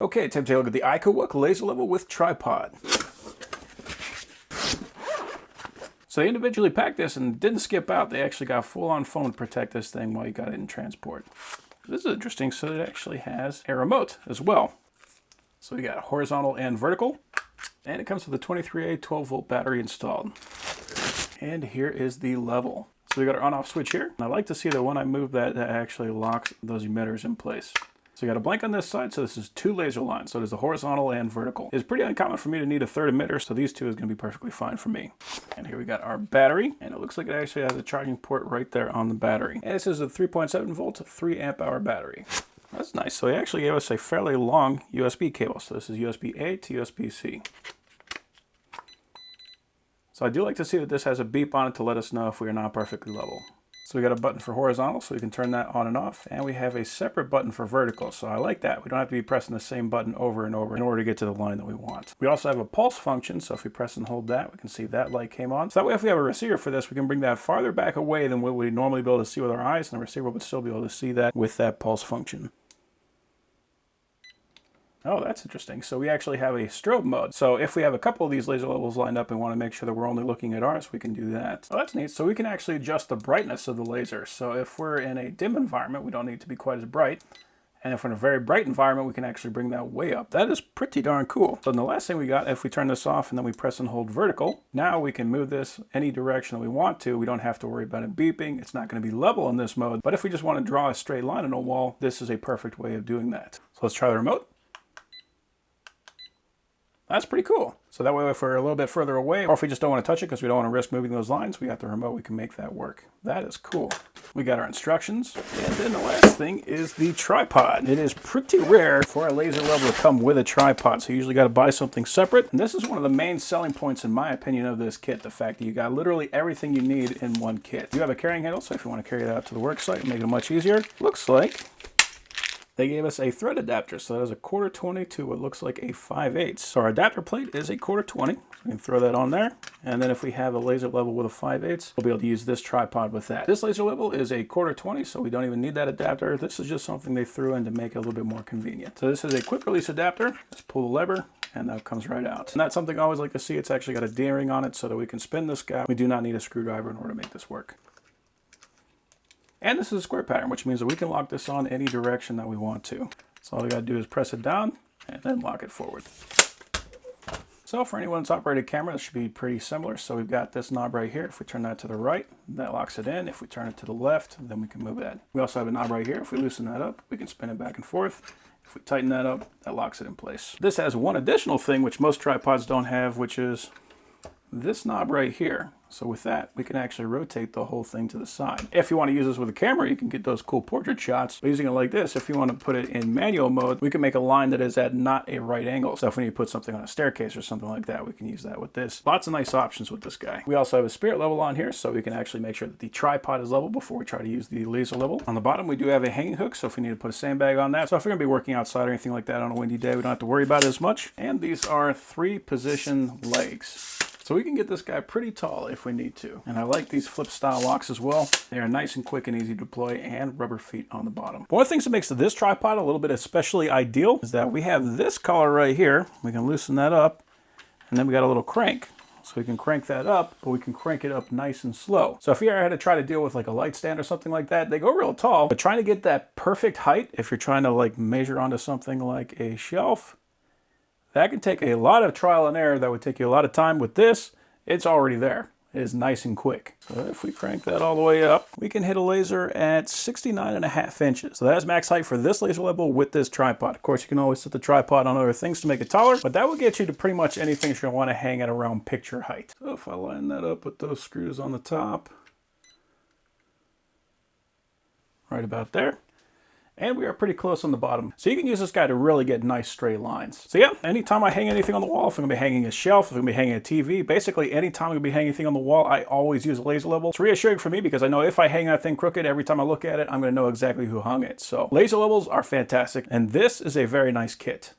Okay, time to take a look at the IKOVWUK laser level with tripod. So they individually packed this and didn't skip out. They actually got full-on foam to protect this thing while you got it in transport. This is interesting, so it actually has a remote as well. So we got horizontal and vertical, and it comes with a 23A 12-volt battery installed. And here is the level. So we got our on-off switch here. And I like to see that when I move that, that actually locks those emitters in place. So you got a blank on this side, so this is two laser lines. So there's the horizontal and vertical. It's pretty uncommon for me to need a third emitter, so these two is gonna be perfectly fine for me. And here we got our battery, and it looks like it actually has a charging port right there on the battery. And this is a 3.7 volt, 3 amp hour battery. That's nice. So they actually gave us a fairly long USB cable. So this is USB-A to USB-C. So I do like to see that this has a beep on it to let us know if we are not perfectly level. So we got a button for horizontal, so we can turn that on and off. And we have a separate button for vertical. So I like that. We don't have to be pressing the same button over and over in order to get to the line that we want. We also have a pulse function. So if we press and hold that, we can see that light came on. So that way, if we have a receiver for this, we can bring that farther back away than what we'd normally be able to see with our eyes. And the receiver would still be able to see that with that pulse function. Oh, that's interesting. So we actually have a strobe mode. So if we have a couple of these laser levels lined up and want to make sure that we're only looking at ours, we can do that. Oh, that's neat. So we can actually adjust the brightness of the laser. So if we're in a dim environment, we don't need to be quite as bright. And if we're in a very bright environment, we can actually bring that way up. That is pretty darn cool. So then the last thing we got, if we turn this off and then we press and hold vertical, now we can move this any direction that we want to. We don't have to worry about it beeping. It's not going to be level in this mode. But if we just want to draw a straight line on a wall, this is a perfect way of doing that. So let's try the remote. That's pretty cool. So that way if we're a little bit further away, or if we just don't want to touch it because we don't want to risk moving those lines, we got the remote, we can make that work. That is cool. We got our instructions. And then the last thing is the tripod. It is pretty rare for a laser level to come with a tripod, so you usually got to buy something separate. And this is one of the main selling points, in my opinion, of this kit, the fact that you got literally everything you need in one kit. You have a carrying handle, so if you want to carry it out to the work site, make it much easier. Looks like they gave us a thread adapter, so that is a 1/4 to what looks like a 5/8. So our adapter plate is a 1/4. So we can throw that on there. And then if we have a laser level with a 5/8, we'll be able to use this tripod with that. This laser level is a 1/4, so we don't even need that adapter. This is just something they threw in to make it a little bit more convenient. So this is a quick release adapter. Just pull the lever, and that comes right out. And that's something I always like to see. It's actually got a D-ring on it so that we can spin this guy. We do not need a screwdriver in order to make this work. And this is a square pattern, which means that we can lock this on any direction that we want to. So all we gotta do is press it down and then lock it forward. So for anyone that's operated a camera, this should be pretty similar. So we've got this knob right here. If we turn that to the right, that locks it in. If we turn it to the left, then we can move that. We also have a knob right here. If we loosen that up, we can spin it back and forth. If we tighten that up, that locks it in place. This has one additional thing, which most tripods don't have, which is this knob right here. So with that, we can actually rotate the whole thing to the side. If you want to use this with a camera, you can get those cool portrait shots. But using it like this, if you want to put it in manual mode, we can make a line that is at not a right angle. So if we need to put something on a staircase or something like that, we can use that with this. Lots of nice options with this guy. We also have a spirit level on here, so we can actually make sure that the tripod is level before we try to use the laser level. On the bottom, we do have a hanging hook, so if we need to put a sandbag on that. So if we're going to be working outside or anything like that on a windy day, we don't have to worry about it as much. And these are 3-position legs. So we can get this guy pretty tall if we need to. And I like these flip style locks as well. They are nice and quick and easy to deploy, and rubber feet on the bottom. One of the things that makes this tripod a little bit especially ideal is that we have this collar right here. We can loosen that up, and then we got a little crank. So we can crank that up, but we can crank it up nice and slow. So if you ever had to try to deal with like a light stand or something like that, they go real tall, but trying to get that perfect height, if you're trying to like measure onto something like a shelf, that can take a lot of trial and error. That would take you a lot of time. With this, it's already there. It is nice and quick. So if we crank that all the way up, we can hit a laser at 69.5 inches. So that's max height for this laser level with this tripod. Of course, you can always set the tripod on other things to make it taller, but that will get you to pretty much anything you're gonna want to hang at around picture height. So if I line that up with those screws on the top, right about there. And we are pretty close on the bottom. So you can use this guy to really get nice straight lines. So yeah, anytime I hang anything on the wall, if I'm gonna be hanging a shelf, if I'm gonna be hanging a TV, basically anytime I'm gonna be hanging anything on the wall, I always use a laser level. It's reassuring for me because I know if I hang that thing crooked, every time I look at it, I'm gonna know exactly who hung it. So laser levels are fantastic, and this is a very nice kit.